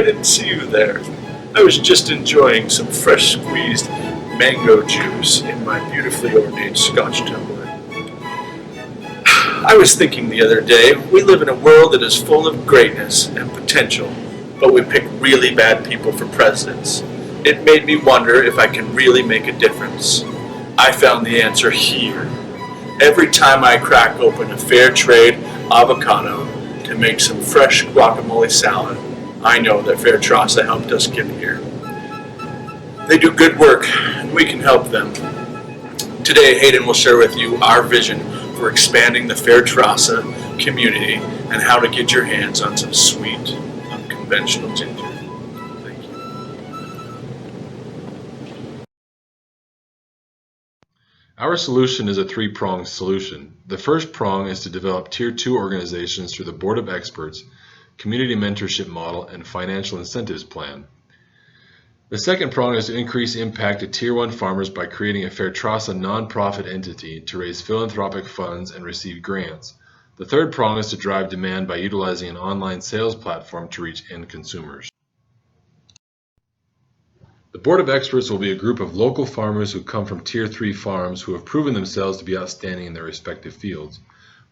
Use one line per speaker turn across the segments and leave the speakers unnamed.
I didn't see you there. I was just enjoying some fresh squeezed mango juice in my beautifully ornate Scotch tumbler. I was thinking the other day, we live in a world that is full of greatness and potential, but we pick really bad people for presidents. It made me wonder if I can really make a difference. I found the answer here. Every time I crack open a fair trade avocado to make some fresh guacamole salad, I know that Fairtrasa helped us get here. They do good work, and we can help them. Today, Hayden will share with you our vision for expanding the Fairtrasa community and how to get your hands on some sweet, unconventional ginger. Thank you.
Our solution is a three-pronged solution. The first prong is to develop Tier 2 organizations through the Board of Experts, Community Mentorship Model, and Financial Incentives Plan. The second prong is to increase impact to Tier 1 farmers by creating a Fairtrasa nonprofit entity to raise philanthropic funds and receive grants. The third prong is to drive demand by utilizing an online sales platform to reach end consumers. The Board of Experts will be a group of local farmers who come from Tier 3 farms who have proven themselves to be outstanding in their respective fields.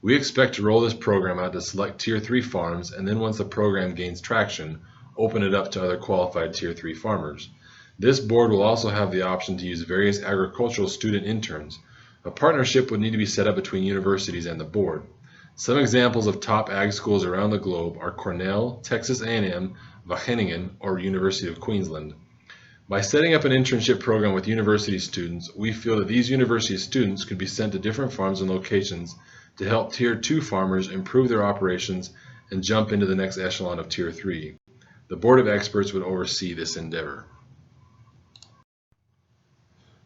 We expect to roll this program out to select Tier 3 farms, and then once the program gains traction, open it up to other qualified Tier 3 farmers. This board will also have the option to use various agricultural student interns. A partnership would need to be set up between universities and the board. Some examples of top ag schools around the globe are Cornell, Texas A&M, Wageningen, or University of Queensland. By setting up an internship program with university students, we feel that these university students could be sent to different farms and locations to help Tier 2 farmers improve their operations and jump into the next echelon of Tier 3. The Board of Experts would oversee this endeavor.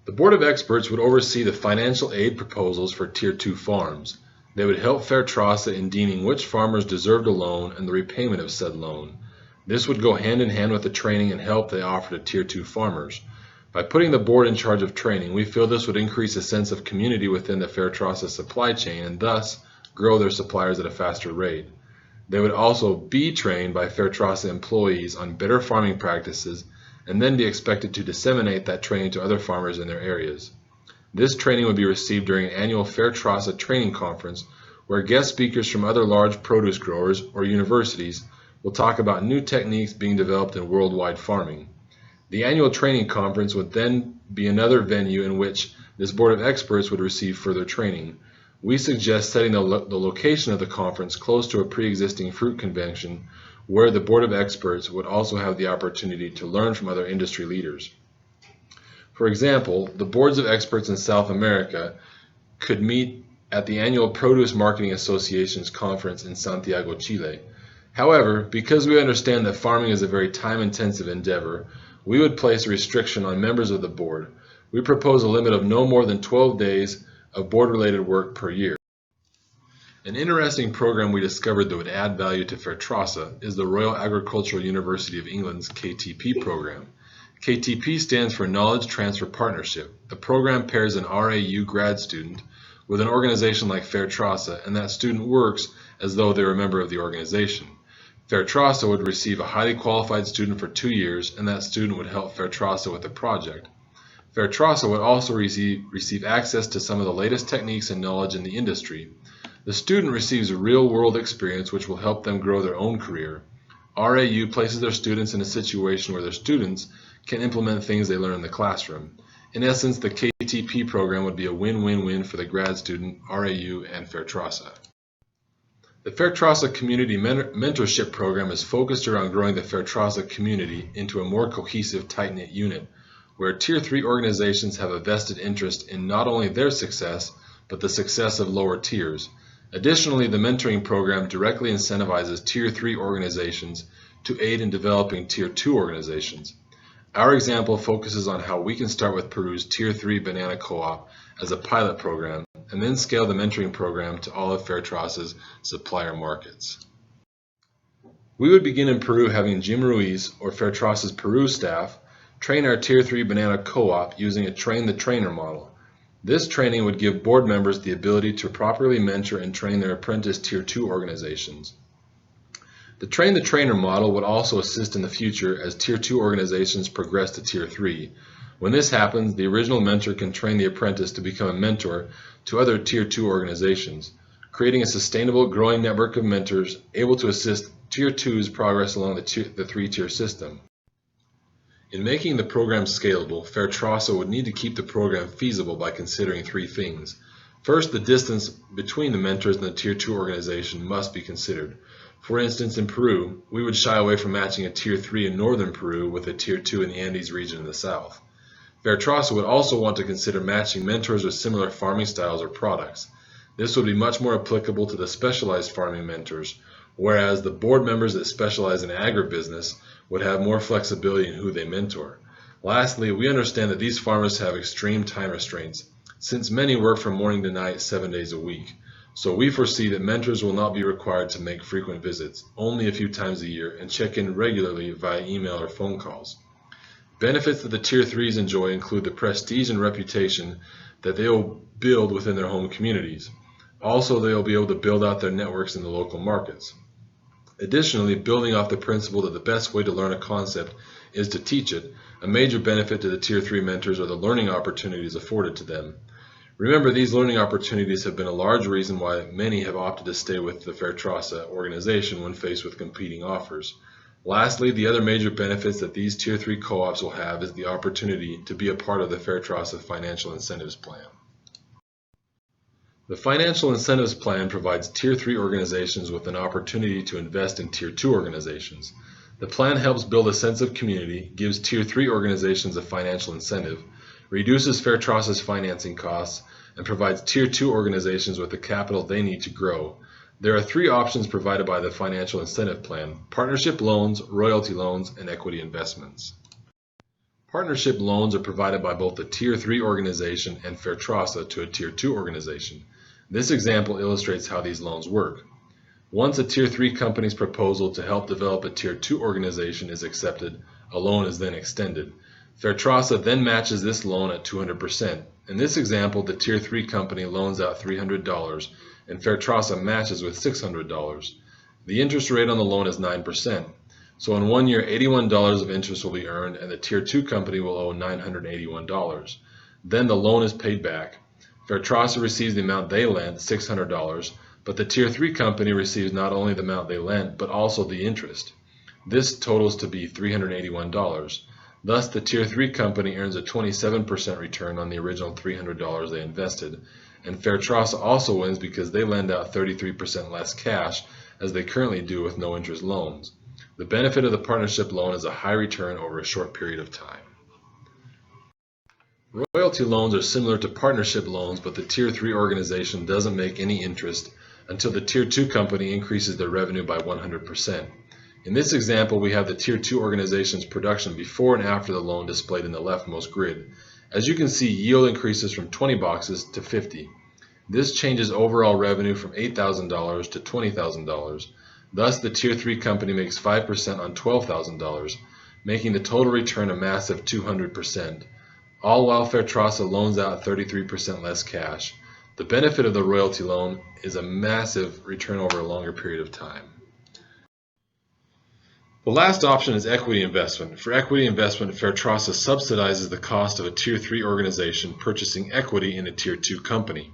The Board of Experts would oversee the financial aid proposals for Tier 2 farms. They would help Fairtrasa in deeming which farmers deserved a loan and the repayment of said loan. This would go hand in hand with the training and help they offer to Tier 2 farmers. By putting the board in charge of training, we feel this would increase a sense of community within the Fairtrasa supply chain and thus grow their suppliers at a faster rate. They would also be trained by Fairtrasa employees on better farming practices and then be expected to disseminate that training to other farmers in their areas. This training would be received during an annual Fairtrasa training conference where guest speakers from other large produce growers or universities will talk about new techniques being developed in worldwide farming. The annual training conference would then be another venue in which this Board of Experts would receive further training. We suggest setting the location of the conference close to a pre-existing fruit convention where the Board of Experts would also have the opportunity to learn from other industry leaders. For example, the Boards of Experts in South America could meet at the annual Produce Marketing Association's conference in Santiago, Chile. However, because we understand that farming is a very time-intensive endeavor, we would place a restriction on members of the board. We propose a limit of no more than 12 days of board-related work per year. An interesting program we discovered that would add value to Fairtrasa is the Royal Agricultural University of England's KTP program. KTP stands for Knowledge Transfer Partnership. The program pairs an RAU grad student with an organization like Fairtrasa, and that student works as though they're a member of the organization. Fairtrasa would receive a highly qualified student for 2 years, and that student would help Fairtrasa with the project. Fairtrasa would also receive access to some of the latest techniques and knowledge in the industry. The student receives a real-world experience which will help them grow their own career. RAU places their students in a situation where their students can implement things they learn in the classroom. In essence, the KTP program would be a win-win-win for the grad student, RAU, and Fairtrasa. The Fairtrasa Community Mentorship Program is focused around growing the Fairtrasa community into a more cohesive, tight-knit unit, where Tier 3 organizations have a vested interest in not only their success, but the success of lower tiers. Additionally, the mentoring program directly incentivizes Tier 3 organizations to aid in developing Tier 2 organizations. Our example focuses on how we can start with Peru's Tier 3 banana co-op as a pilot program, and then scale the mentoring program to all of Fairtrasa's supplier markets. We would begin in Peru having Jim Ruiz, or Fairtrasa's Peru staff, train our Tier 3 banana co-op using a train-the-trainer model. This training would give board members the ability to properly mentor and train their apprentice Tier 2 organizations. The train-the-trainer model would also assist in the future as Tier 2 organizations progress to Tier 3. When this happens, the original mentor can train the apprentice to become a mentor to other Tier 2 organizations, creating a sustainable, growing network of mentors able to assist Tier 2's progress along the 3-tier system. In making the program scalable, Fairtrasa would need to keep the program feasible by considering three things. First, the distance between the mentors and the Tier 2 organization must be considered. For instance, in Peru, we would shy away from matching a Tier 3 in northern Peru with a Tier 2 in the Andes region in the south. Fairtrasa would also want to consider matching mentors with similar farming styles or products. This would be much more applicable to the specialized farming mentors, whereas the board members that specialize in agribusiness would have more flexibility in who they mentor. Lastly, we understand that these farmers have extreme time restraints, since many work from morning to night 7 days a week. So we foresee that mentors will not be required to make frequent visits, only a few times a year, and check in regularly via email or phone calls. Benefits that the Tier 3s enjoy include the prestige and reputation that they will build within their home communities. Also, they will be able to build out their networks in the local markets. Additionally, building off the principle that the best way to learn a concept is to teach it, a major benefit to the Tier 3 mentors are the learning opportunities afforded to them. Remember, these learning opportunities have been a large reason why many have opted to stay with the Fairtrasa organization when faced with competing offers. Lastly, the other major benefits that these Tier 3 co-ops will have is the opportunity to be a part of the Fairtrasa Financial Incentives Plan. The Financial Incentives Plan provides Tier 3 organizations with an opportunity to invest in Tier 2 organizations. The plan helps build a sense of community, gives Tier 3 organizations a financial incentive, reduces Fairtrasa's financing costs, and provides Tier 2 organizations with the capital they need to grow. There are three options provided by the Financial Incentive Plan: partnership loans, royalty loans, and equity investments. Partnership loans are provided by both the Tier 3 organization and Fairtrasa to a Tier 2 organization. This example illustrates how these loans work. Once a Tier 3 company's proposal to help develop a Tier 2 organization is accepted, a loan is then extended. Fairtrasa then matches this loan at 200%. In this example, the Tier 3 company loans out $300 and Fairtrasa matches with $600. The interest rate on the loan is 9%. So in 1 year, $81 of interest will be earned and the Tier 2 company will owe $981. Then the loan is paid back. Fairtrasa receives the amount they lent, $600, but the Tier 3 company receives not only the amount they lent, but also the interest. This totals to be $381. Thus, the Tier 3 company earns a 27% return on the original $300 they invested, and Fairtrasa also wins because they lend out 33% less cash as they currently do with no interest loans. The benefit of the partnership loan is a high return over a short period of time. Royalty loans are similar to partnership loans, but the Tier 3 organization doesn't make any interest until the Tier 2 company increases their revenue by 100%. In this example, we have the Tier 2 organization's production before and after the loan displayed in the leftmost grid. As you can see, yield increases from 20 boxes to 50. This changes overall revenue from $8,000 to $20,000. Thus, the Tier 3 company makes 5% on $12,000, making the total return a massive 200%. All while Fairtrasa loans out 33% less cash. The benefit of the royalty loan is a massive return over a longer period of time. The last option is equity investment. For equity investment, Fairtrasa subsidizes the cost of a Tier 3 organization purchasing equity in a Tier 2 company.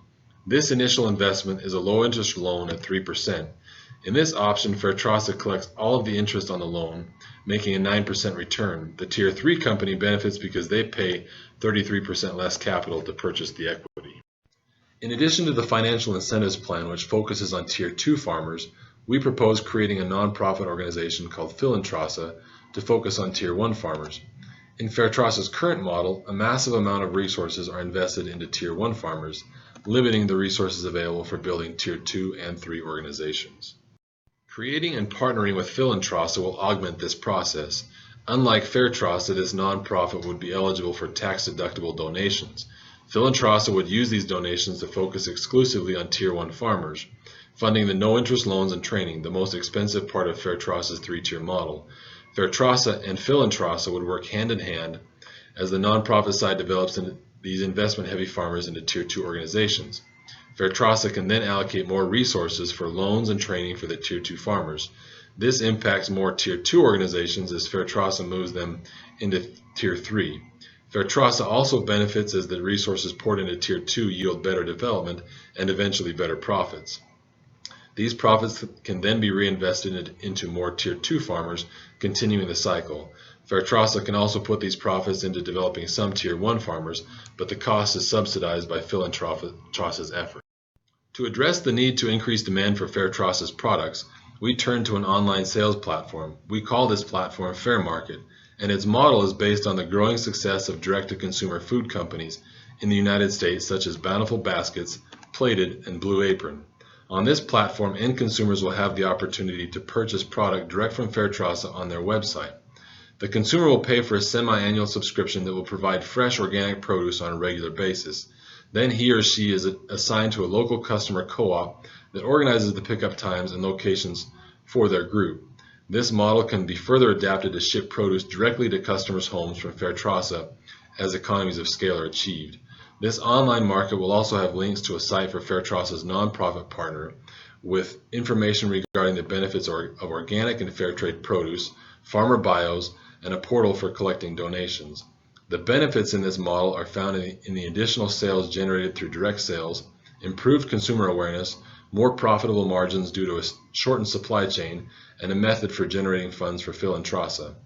This initial investment is a low-interest loan at 3%. In this option, Fairtrasa collects all of the interest on the loan, making a 9% return. The Tier 3 company benefits because they pay 33% less capital to purchase the equity. In addition to the Financial Incentives Plan, which focuses on Tier 2 farmers, we propose creating a nonprofit organization called Fairtrasa to focus on Tier 1 farmers. In Fairtrasa's current model, a massive amount of resources are invested into Tier 1 farmers, limiting the resources available for building Tier 2 and 3 organizations. Creating and partnering with Fairtrasa will augment this process. Unlike Fairtrasa, this nonprofit would be eligible for tax-deductible donations. Fairtrasa would use these donations to focus exclusively on Tier 1 farmers, funding the no-interest loans and training, the most expensive part of Fairtrasa's 3-tier model. Fairtrasa and Fairtrasa would work hand in hand as the nonprofit side develops these investment-heavy farmers into Tier 2 organizations. Fairtrasa can then allocate more resources for loans and training for the Tier 2 farmers. This impacts more Tier 2 organizations as Fairtrasa moves them into Tier 3. Fairtrasa also benefits as the resources poured into Tier 2 yield better development and eventually better profits. These profits can then be reinvested into more Tier 2 farmers, continuing the cycle. Fairtrasa can also put these profits into developing some Tier 1 farmers, but the cost is subsidized by Fairtrasa's effort. To address the need to increase demand for Fairtrasa's products, we turn to an online sales platform. We call this platform Fair Market, and its model is based on the growing success of direct-to-consumer food companies in the United States such as Bountiful Baskets, Plated, and Blue Apron. On this platform, end consumers will have the opportunity to purchase product direct from Fairtrasa on their website. The consumer will pay for a semi-annual subscription that will provide fresh organic produce on a regular basis. Then he or she is assigned to a local customer co-op that organizes the pickup times and locations for their group. This model can be further adapted to ship produce directly to customers' homes from Fairtrasa as economies of scale are achieved. This online market will also have links to a site for Fairtrasa's nonprofit partner with information regarding the benefits of organic and fair trade produce, farmer bios, and a portal for collecting donations. The benefits in this model are found in the additional sales generated through direct sales, improved consumer awareness, more profitable margins due to a shortened supply chain, and a method for generating funds for Fairtrasa.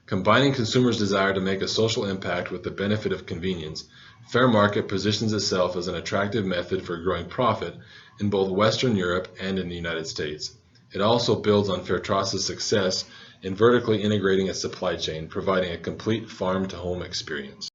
Combining consumers' desire to make a social impact with the benefit of convenience, Fair Market positions itself as an attractive method for growing profit in both Western Europe and in the United States. It also builds on Fairtrasa's success in vertically integrating its supply chain, providing a complete farm-to-home experience.